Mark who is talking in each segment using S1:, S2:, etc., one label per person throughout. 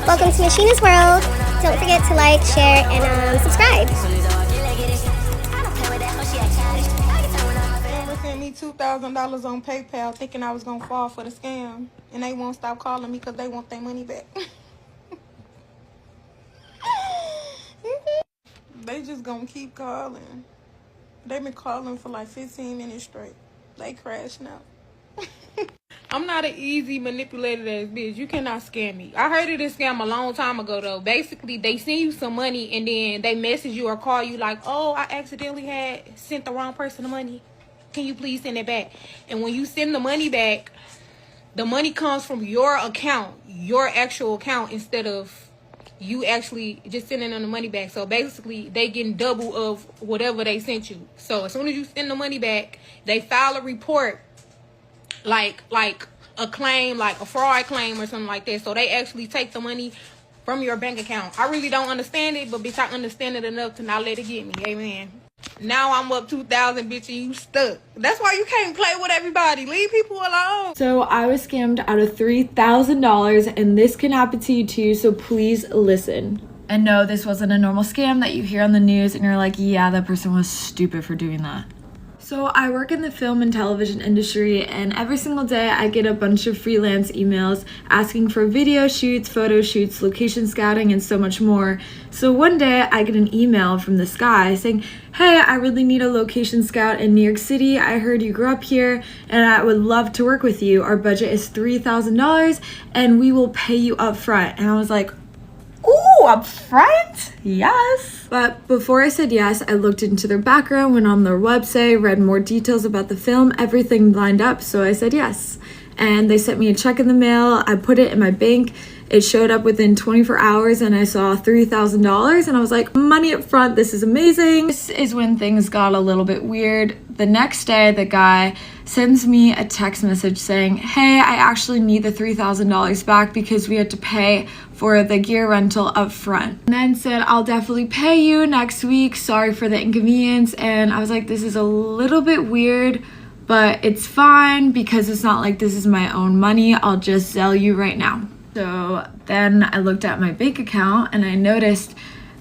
S1: Welcome to Miss.sheeena's world. Don't forget to like, share, and subscribe.
S2: They sent me $2,000 on PayPal thinking I was going to fall for the scam. And they won't stop calling me because they want their money back. They just going to keep calling. They've been calling for like 15 minutes straight. They crashing out. I'm not an easy manipulated ass bitch. You cannot scam me. I heard of this scam a long time ago though. Basically, they send you some money and then they message you or call you like, oh, I accidentally had sent the wrong person the money. Can you please send it back? And when you send the money back, the money comes from your account, your actual account, instead of you actually just sending them the money back. So basically, they getting double of whatever they sent you. So as soon as you send the money back, they file a report like a claim, like a fraud claim or something like that. So they actually take the money from your bank account. I really don't understand it, but bitch, I understand it enough to not let it get me. Amen. Now I'm up 2,000, bitch, and you stuck. That's why you can't play with everybody. Leave people alone.
S3: So I was scammed out of $3,000, and this can happen to you too, so please listen. And no, this wasn't a normal scam that you hear on the news and you're like, yeah, that person was stupid for doing that. So I work in the film and television industry, and every single day I get a bunch of freelance emails asking for video shoots, photo shoots, location scouting, and so much more. So one day I get an email from this guy saying, hey, I really need a location scout in New York City. I heard you grew up here and I would love to work with you. Our budget is $3,000 and we will pay you up front. And I was like, ooh, up front? Yes. But before I said yes, I looked into their background, went on their website, read more details about the film, everything lined up, so I said yes. And they sent me a check in the mail. I put it in my bank. It showed up within 24 hours and I saw $3,000 and I was like, money up front, this is amazing. This is when things got a little bit weird. The next day, the guy sends me a text message saying, hey, I actually need the $3,000 back because we had to pay for the gear rental up front. And then said, I'll definitely pay you next week. Sorry for the inconvenience. And I was like, this is a little bit weird, but it's fine because it's not like this is my own money. I'll just sell you right now. So then I looked at my bank account and I noticed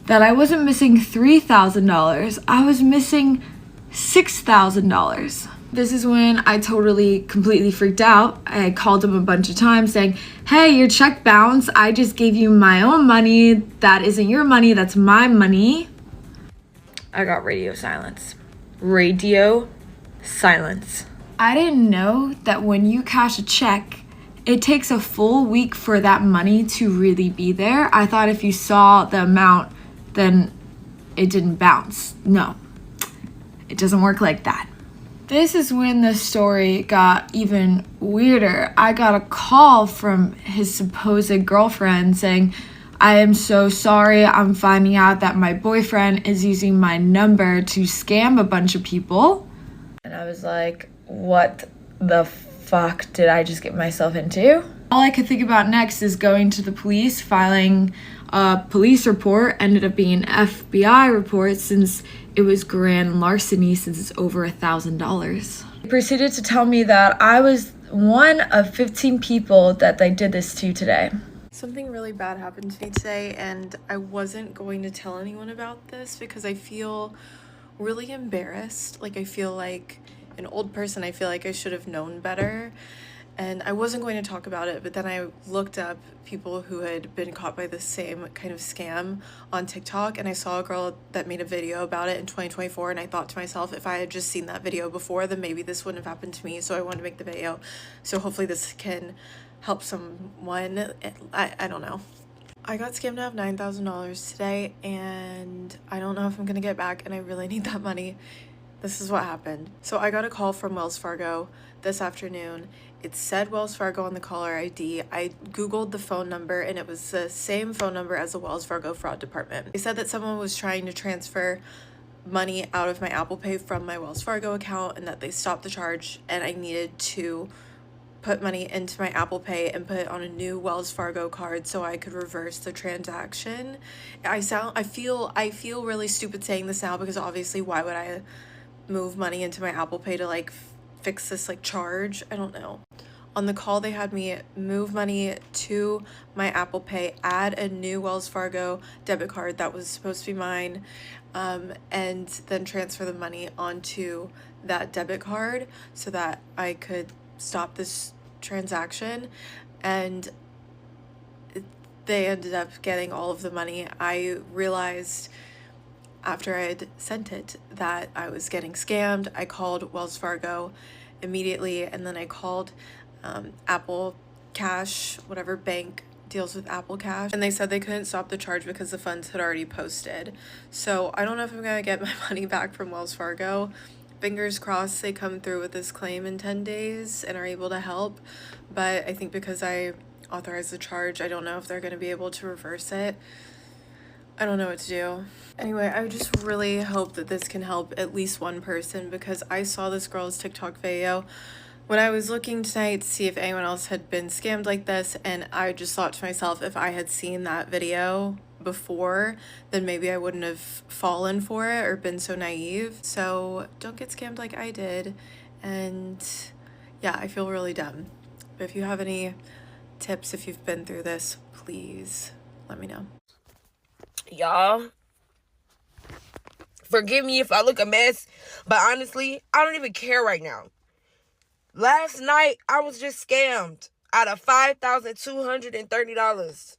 S3: that I wasn't missing $3,000. I was missing $6,000. This is when I completely freaked out. I called him a bunch of times saying, hey, your check bounced. I just gave you my own money. That isn't your money. That's my money. I got radio silence. Radio silence. I didn't know that when you cash a check, it takes a full week for that money to really be there. I thought if you saw the amount, then it didn't bounce. No, it doesn't work like that. This is when the story got even weirder. I got a call from his supposed girlfriend saying, I am so sorry. I'm finding out that my boyfriend is using my number to scam a bunch of people. And I was like, what the fuck did I just get myself into? All I could think about next is going to the police, filing a police report. Ended up being an FBI report since it was grand larceny, since it's over $1,000. He proceeded to tell me that I was one of 15 people that they did this to today.
S4: Something really bad happened to me today, and I wasn't going to tell anyone about this because I feel really embarrassed. Like, I feel like an old person. I feel like I should have known better, and I wasn't going to talk about it, but then I looked up people who had been caught by the same kind of scam on TikTok, and I saw a girl that made a video about it in 2024, and I thought to myself, if I had just seen that video before, then maybe this wouldn't have happened to me. So I wanted to make the video, so hopefully this can help someone. I don't know. I got scammed out of $9,000 today, and I don't know if I'm gonna get back, and I really need that money. This is what happened. So I got a call from Wells Fargo this afternoon. It said Wells Fargo on the caller ID. I Googled the phone number and it was the same phone number as the Wells Fargo fraud department. They said that someone was trying to transfer money out of my Apple Pay from my Wells Fargo account and that they stopped the charge, and I needed to put money into my Apple Pay and put it on a new Wells Fargo card so I could reverse the transaction. I feel really stupid saying this now because obviously why would I move money into my Apple Pay to like fix this like charge? I don't know. On the call, they had me move money to my Apple Pay, add a new Wells Fargo debit card that was supposed to be mine, and then transfer the money onto that debit card so that I could stop this transaction. And they ended up getting all of the money. I realized after I had sent it that I was getting scammed. I called Wells Fargo immediately, and then I called Apple Cash, whatever bank deals with Apple Cash, and they said they couldn't stop the charge because the funds had already posted. So I don't know if I'm gonna get my money back from Wells Fargo. Fingers crossed they come through with this claim in 10 days and are able to help, but I think because I authorized the charge, I don't know if they're going to be able to reverse it. I don't know what to do. Anyway, I just really hope that this can help at least one person, because I saw this girl's TikTok video when I was looking tonight to see if anyone else had been scammed like this, and I just thought to myself, if I had seen that video before, then maybe I wouldn't have fallen for it or been so naive. So don't get scammed like I did. And yeah, I feel really dumb. But if you have any tips, if you've been through this, please let me know.
S5: Y'all, forgive me if I look a mess, but honestly, I don't even care right now. Last night, I was just scammed out of $5,230.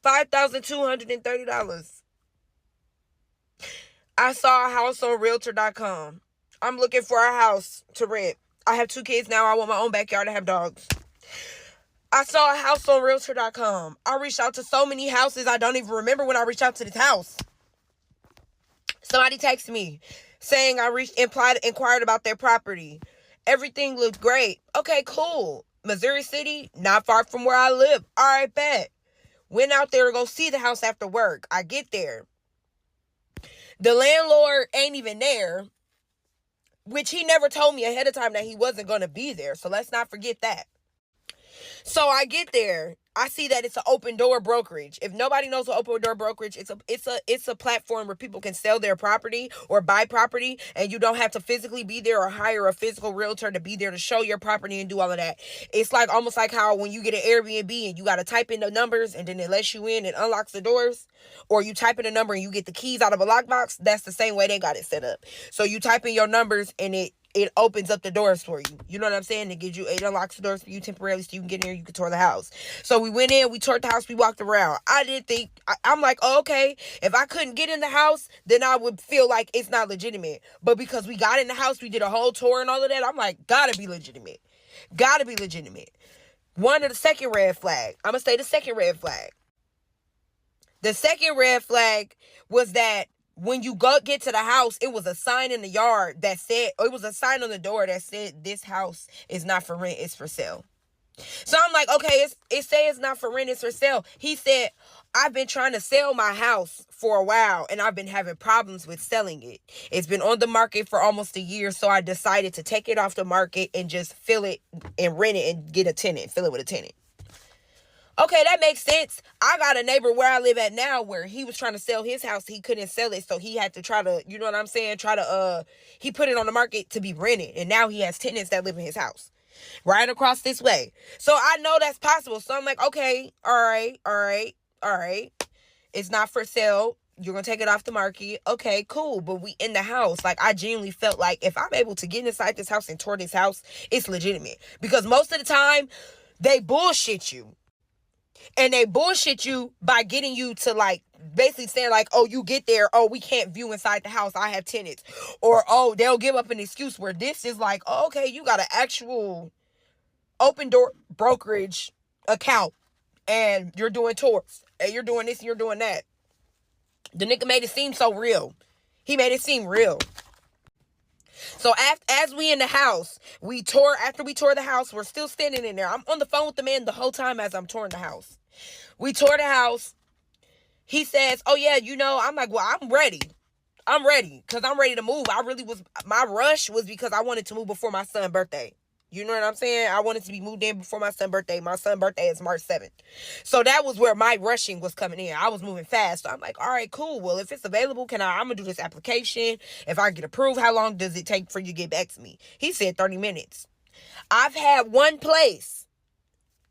S5: $5,230. I saw a house on Realtor.com. I'm looking for a house to rent. I have 2 kids now. I want my own backyard to have dogs. I saw a house on Realtor.com. I reached out to so many houses. I don't even remember when I reached out to this house. Somebody texted me saying I inquired about their property. Everything looked great. Okay, cool. Missouri City, not far from where I live. All right, bet. Went out there to go see the house after work. I get there. The landlord ain't even there, which he never told me ahead of time that he wasn't going to be there. So let's not forget that. So I get there. I see that it's an open door brokerage. If nobody knows what open door brokerage, it's a platform where people can sell their property or buy property, and you don't have to physically be there or hire a physical realtor to be there to show your property and do all of that. It's like almost like how when you get an Airbnb and you got to type in the numbers and then it lets you in and unlocks the doors, or you type in a number and you get the keys out of a lockbox. That's the same way they got it set up. So you type in your numbers and it opens up the doors for you. You know what I'm saying? It unlocks the doors for you temporarily so you can get in there, you can tour the house. So we went in, we toured the house, we walked around. I'm like, oh, okay, if I couldn't get in the house, then I would feel like it's not legitimate. But because we got in the house, we did a whole tour and all of that, I'm like, gotta be legitimate. Gotta be legitimate. The second red flag. I'm gonna say the second red flag. The second red flag was that when you get to the house, it was a sign in the yard that said, or it was a sign on the door that said, this house is not for rent, it's for sale. So I'm like, okay, it says it's not for rent, it's for sale. He said, I've been trying to sell my house for a while and I've been having problems with selling it. It's been on the market for almost a year, so I decided to take it off the market and just fill it and rent it and get a tenant, fill it with a tenant. Okay, that makes sense. I got a neighbor where I live at now where he was trying to sell his house. He couldn't sell it, so he had to try to, you know what I'm saying? He put it on the market to be rented, and now he has tenants that live in his house right across this way. So I know that's possible. So I'm like, okay, all right. It's not for sale. You're going to take it off the market. Okay, cool. But we in the house. Like, I genuinely felt like if I'm able to get inside this house and tour this house, it's legitimate. Because most of the time, they bullshit you. And they bullshit you by getting you to, like, basically saying, like, oh, you get there, oh, we can't view inside the house, I have tenants. Or, oh, they'll give up an excuse where this is like, oh, okay, you got an actual open door brokerage account and you're doing tours and you're doing this and you're doing that. The nigga made it seem so real. He made it seem real. So as we in the house, after we tore the house, we're still standing in there. I'm on the phone with the man the whole time as I'm touring the house. We tore the house. He says, oh yeah, I'm like, well, I'm ready. Because I'm ready to move. My rush was because I wanted to move before my son's birthday. You know what I'm saying? I wanted to be moved in before my son's birthday. My son's birthday is March 7th. So that was where my rushing was coming in. I was moving fast. So I'm like, all right, cool. Well, if it's available, I'm going to do this application. If I get approved, how long does it take for you to get back to me? He said 30 minutes. I've had one place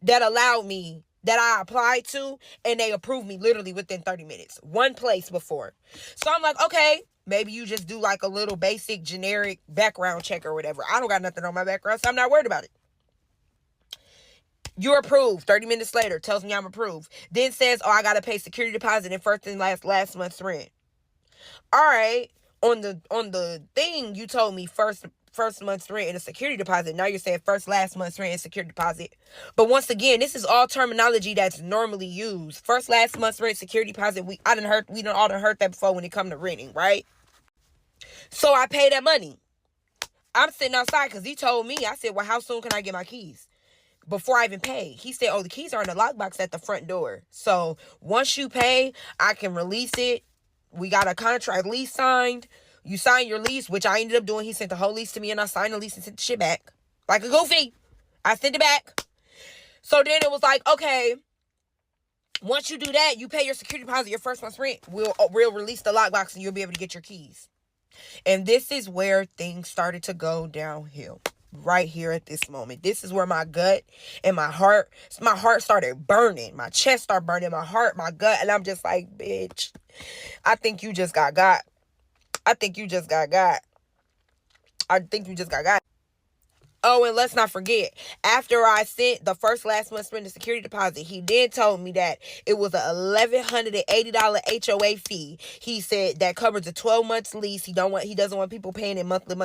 S5: that allowed me, that I applied to, and they approved me literally within 30 minutes. One place before. So I'm like, okay, maybe you just do like a little basic generic background check or whatever. I don't got nothing on my background, so I'm not worried about it. You're approved. 30 minutes later, tells me I'm approved. Then says, oh, I got to pay security deposit and first and last month's rent. All right. On the thing, you told me first month's rent and a security deposit. Now you're saying last month's rent and security deposit. But once again, this is all terminology that's normally used. Last month's rent, security deposit. We all done heard that before when it come to renting, right? So I pay that money. I'm sitting outside because he told me. I said, well, how soon can I get my keys? Before I even pay, he said, oh, the keys are in the lockbox at the front door. So once you pay, I can release it. We got a contract lease signed. You sign your lease, which I ended up doing. He sent the whole lease to me and I signed the lease and sent the shit back. Like a goofy. I sent it back. So then it was like, okay, once you do that, you pay your security deposit, your first month's rent. We'll release the lockbox and you'll be able to get your keys. And this is where things started to go downhill. Right here at this moment. This is where my gut and my heart started burning. My chest started burning, my heart, my gut. And I'm just like, bitch, I think you just got got. I think you just got got. Oh, and let's not forget, after I sent the last month's rent and security deposit, he then told me that it was a $1,180 HOA fee. He said that covers a 12 months lease. He doesn't want people paying it monthly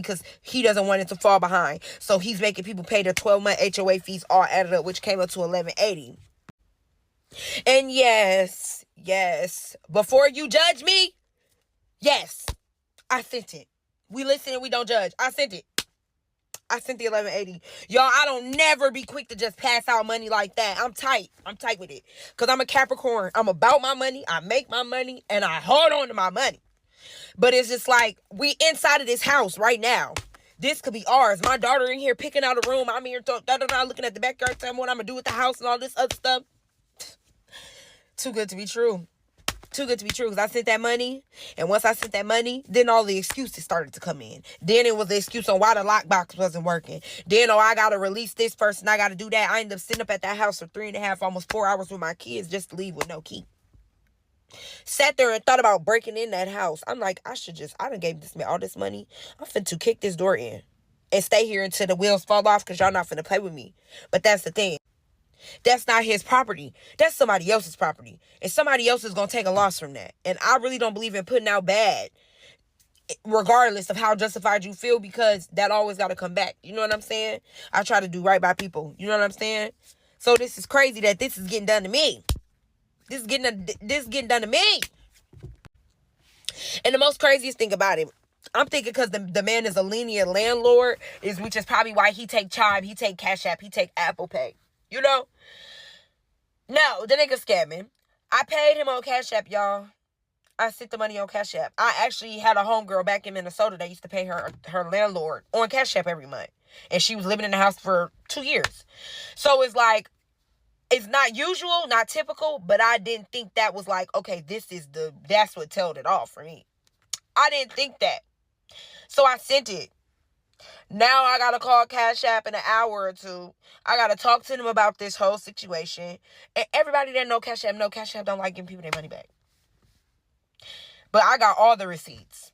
S5: because he doesn't want it to fall behind. So he's making people pay their 12-month HOA fees all added up, which came up to $1,180. And yes, before you judge me, yes, I sent it. We listen and we don't judge. I sent it. I sent the $1,180. Y'all, I don't never be quick to just pass out money like that. I'm tight with it. Because I'm a Capricorn. I'm about my money. I make my money. And I hold on to my money. But it's just like, we inside of this house right now. This could be ours. My daughter in here picking out a room. I'm here looking at the backyard, telling me what I'm going to do with the house and all this other stuff. Too good to be true. Because I sent that money, and once I sent that money, then all the excuses started to come in. Then it was the excuse on why the lockbox wasn't working. Then, I got to release this person, I got to do that. I ended up sitting up at that house for 3.5, almost 4 hours with my kids just to leave with no key. Sat there and thought about breaking in that house. I'm like, I done gave this man all this money. I'm finna to kick this door in and stay here until the wheels fall off because y'all not finna play with me. But that's the thing. That's not his property. That's somebody else's property. And somebody else is going to take a loss from that. And I really don't believe in putting out bad, regardless of how justified you feel, because that always got to come back. You know what I'm saying? I try to do right by people. You know what I'm saying? So this is crazy that this is getting done to me. This is getting done to me. And the most craziest thing about it, I'm thinking because the man is a lenient landlord, which is probably why he take Chime, he take Cash App, he take Apple Pay. You know? No, the nigga scamming. I paid him on Cash App, y'all. I sent the money on Cash App. I actually had a homegirl back in Minnesota that used to pay her landlord on Cash App every month. And she was living in the house for 2 years. So it's like, it's not usual, not typical, but I didn't think that was like, okay, that's what told it off for me. I didn't think that. So I sent it. Now I gotta call Cash App in an hour or two. I gotta talk to them about this whole situation. And everybody that know Cash App don't like giving people their money back. But I got all the receipts.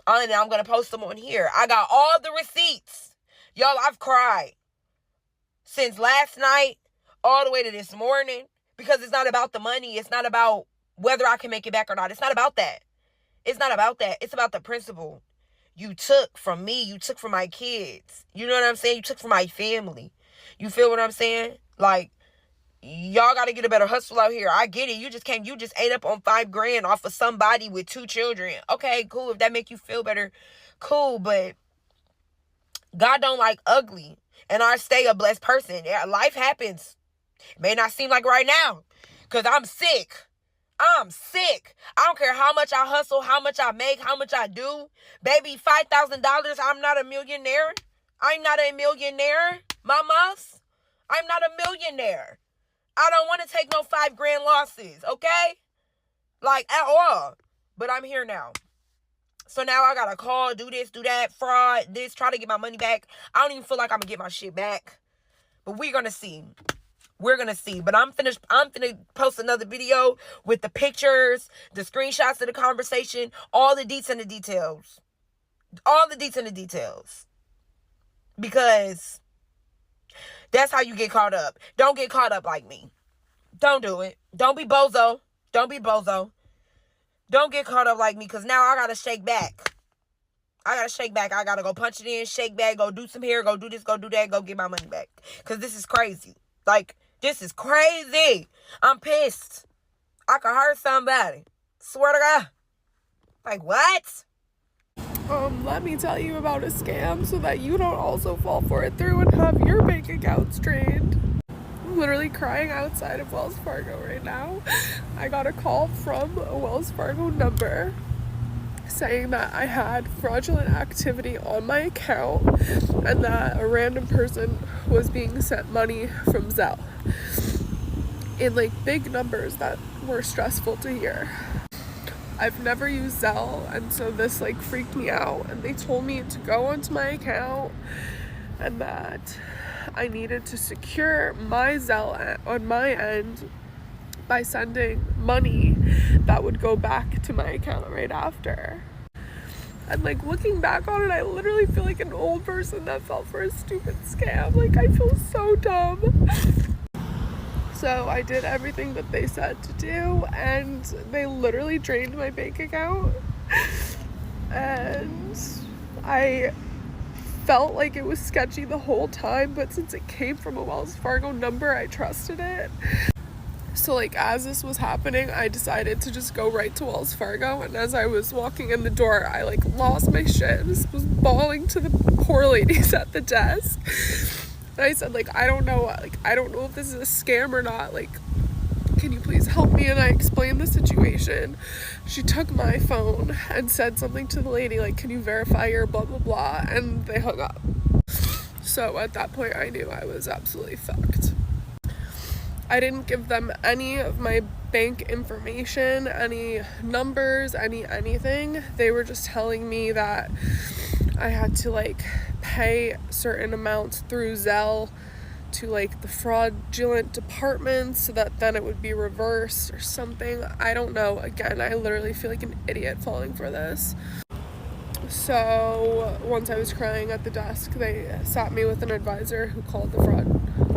S5: And I'm gonna post them on here. I got all the receipts. Y'all, I've cried. Since last night, all the way to this morning. Because it's not about the money. It's not about whether I can make it back or not. It's not about that. It's about the principle. You took from me. You took from my kids. You know what I'm saying? You took from my family. You feel what I'm saying? Like, y'all got to get a better hustle out here. I get it. You just ate up on $5,000 off of somebody with 2 children. Okay, cool. If that make you feel better, cool. But God don't like ugly. And I stay a blessed person. Yeah, life happens. It may not seem like right now. Because I'm sick. I don't care how much I hustle, how much I make, how much I do. Baby, $5,000, I'm not a millionaire. I'm not a millionaire, mamas. I'm not a millionaire. I don't want to take no $5,000 losses, okay? Like, at all. But I'm here now. So now I gotta call, do this, do that, fraud, this, try to get my money back. I don't even feel like I'm gonna get my shit back. But we're gonna see. We're gonna see. But I'm finna post another video with the pictures, the screenshots of the conversation, all the deets and the details. All the deets and the details. Because that's how you get caught up. Don't get caught up like me. Don't do it. Don't be bozo. Don't be bozo. Don't get caught up like me, because now I gotta shake back. I gotta go punch it in, shake back, go do some hair, go do this, go do that, go get my money back. Because this is crazy. Like, this is crazy. I'm pissed. I could hurt somebody. Swear to God. Like, what?
S6: Let me tell you about a scam so that you don't also fall for it through and have your bank accounts drained. I'm literally crying outside of Wells Fargo right now. I got a call from a Wells Fargo number saying that I had fraudulent activity on my account and that a random person was being sent money from Zelle in like big numbers that were stressful to hear. I've never used Zelle, and so this like freaked me out, and they told me to go onto my account and that I needed to secure my Zelle on my end by sending money that would go back to my account right after. And like looking back on it, I literally feel like an old person that fell for a stupid scam. Like, I feel so dumb. So I did everything that they said to do, and they literally drained my bank account. And I felt like it was sketchy the whole time, but since it came from a Wells Fargo number, I trusted it. So like as this was happening, I decided to just go right to Wells Fargo, and as I was walking in the door, I like lost my shit and just was bawling to the poor ladies at the desk. And I said, like, I don't know if this is a scam or not, like, can you please help me? And I explained the situation. She took my phone and said something to the lady, like, can you verify your blah blah blah, and they hung up. So at that point I knew I was absolutely fucked. I didn't give them any of my bank information, any numbers, anything. They were just telling me that I had to like pay certain amounts through Zelle to like the fraudulent department so that then it would be reversed or something. I don't know. Again, I literally feel like an idiot falling for this. So once I was crying at the desk, they sat me with an advisor who called the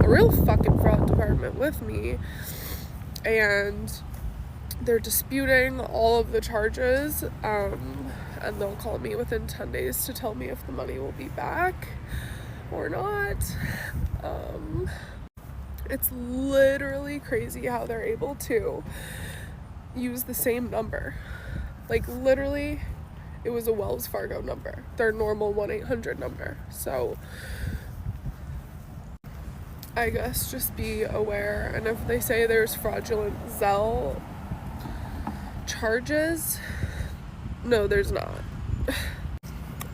S6: real fucking fraud department with me, and they're disputing all of the charges, and they'll call me within 10 days to tell me if the money will be back or not. It's literally crazy how they're able to use the same number. Like, literally, it was a Wells Fargo number, their normal 1-800 number. So I guess just be aware. And if they say there's fraudulent Zelle charges, no, there's not.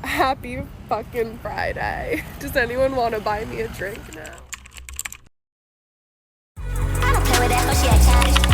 S6: Happy fucking Friday. Does anyone want to buy me a drink now?
S1: I don't care what that, 'cause she a childish.